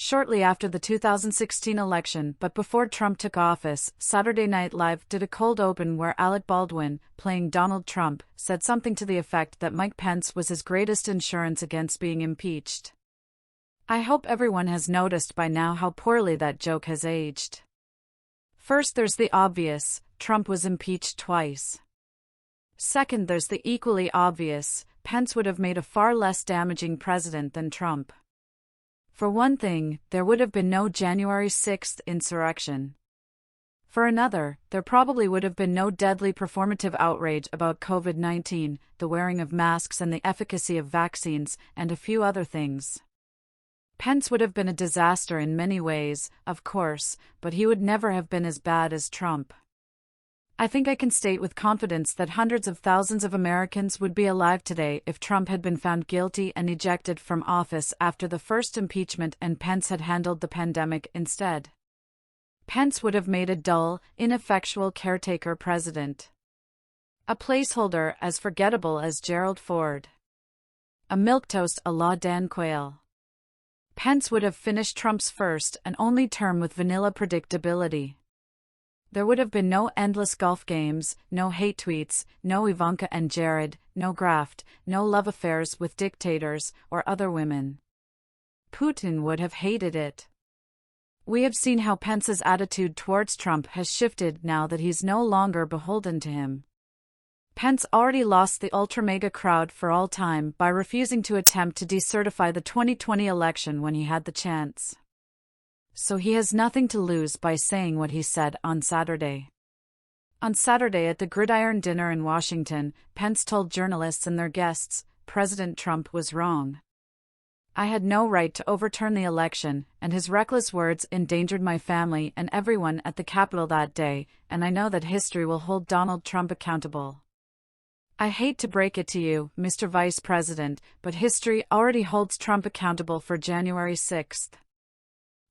shortly after the 2016 election but before Trump took office, Saturday Night Live did a cold open where Alec Baldwin, playing Donald Trump, said something to the effect that Mike Pence was his greatest insurance against being impeached. I hope everyone has noticed by now how poorly that joke has aged. First, there's the obvious: Trump was impeached twice. Second, there's the equally obvious: Pence would have made a far less damaging president than Trump. For one thing, there would have been no January 6th insurrection. For another, there probably would have been no deadly performative outrage about COVID-19, the wearing of masks and the efficacy of vaccines, and a few other things. Pence would have been a disaster in many ways, of course, but he would never have been as bad as Trump. I think I can state with confidence that hundreds of thousands of Americans would be alive today if Trump had been found guilty and ejected from office after the first impeachment and Pence had handled the pandemic instead. Pence would have made a dull, ineffectual caretaker president. A placeholder as forgettable as Gerald Ford. A milquetoast a la Dan Quayle. Pence would have finished Trump's first and only term with vanilla predictability. There would have been no endless golf games, no hate tweets, no Ivanka and Jared, no graft, no love affairs with dictators or other women. Putin would have hated it. We have seen how Pence's attitude towards Trump has shifted now that he's no longer beholden to him. Pence already lost the ultra-mega crowd for all time by refusing to attempt to decertify the 2020 election when he had the chance. So he has nothing to lose by saying what he said on Saturday. On Saturday at the Gridiron Dinner in Washington, Pence told journalists and their guests, President Trump was wrong. I had no right to overturn the election, and his reckless words endangered my family and everyone at the Capitol that day, and I know that history will hold Donald Trump accountable. I hate to break it to you, Mr. Vice President, but history already holds Trump accountable for January 6th.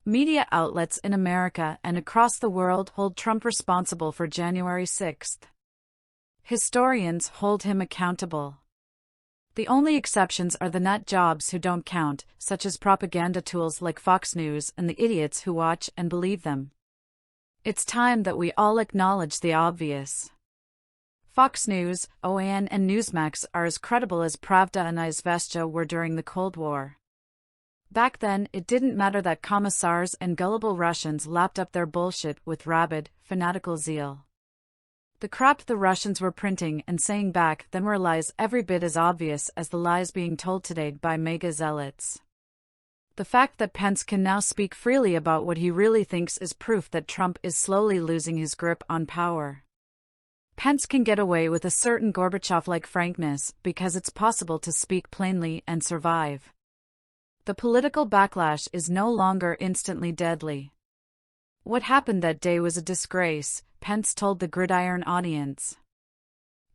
Media outlets in America and across the world hold Trump responsible for January 6th. Historians hold him accountable. The only exceptions are the nut jobs who don't count, such as propaganda tools like Fox News and the idiots who watch and believe them. It's time that we all acknowledge the obvious. Fox News, OAN and Newsmax are as credible as Pravda and Izvestia were during the Cold War. Back then, it didn't matter that commissars and gullible Russians lapped up their bullshit with rabid, fanatical zeal. The crap the Russians were printing and saying back then were lies every bit as obvious as the lies being told today by mega zealots. The fact that Pence can now speak freely about what he really thinks is proof that Trump is slowly losing his grip on power. Pence can get away with a certain Gorbachev-like frankness because it's possible to speak plainly and survive. The political backlash is no longer instantly deadly. What happened that day was a disgrace, Pence told the Gridiron audience.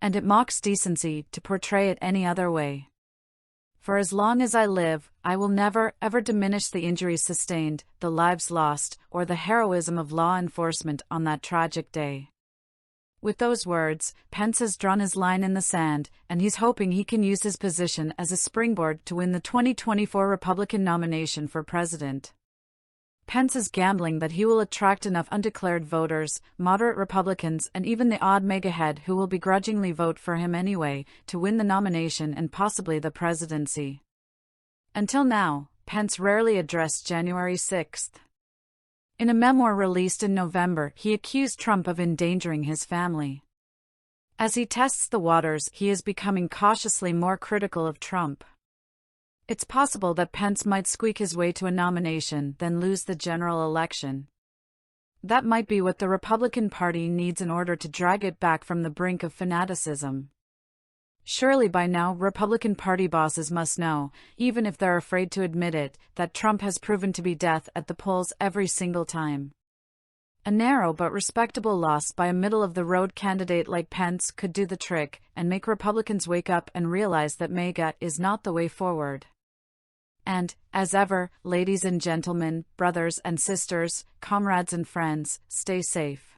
And it mocks decency to portray it any other way. For as long as I live, I will never, ever diminish the injuries sustained, the lives lost, or the heroism of law enforcement on that tragic day. With those words, Pence has drawn his line in the sand, and he's hoping he can use his position as a springboard to win the 2024 Republican nomination for president. Pence is gambling that he will attract enough undeclared voters, moderate Republicans, and even the odd megahead who will begrudgingly vote for him anyway, to win the nomination and possibly the presidency. Until now, Pence rarely addressed January 6th. In a memoir released in November, he accused Trump of endangering his family. As he tests the waters, he is becoming cautiously more critical of Trump. It's possible that Pence might squeak his way to a nomination, then lose the general election. That might be what the Republican Party needs in order to drag it back from the brink of fanaticism. Surely by now Republican Party bosses must know, even if they're afraid to admit it, that Trump has proven to be death at the polls every single time. A narrow but respectable loss by a middle-of-the-road candidate like Pence could do the trick and make Republicans wake up and realize that MAGA is not the way forward. And, as ever, ladies and gentlemen, brothers and sisters, comrades and friends, stay safe.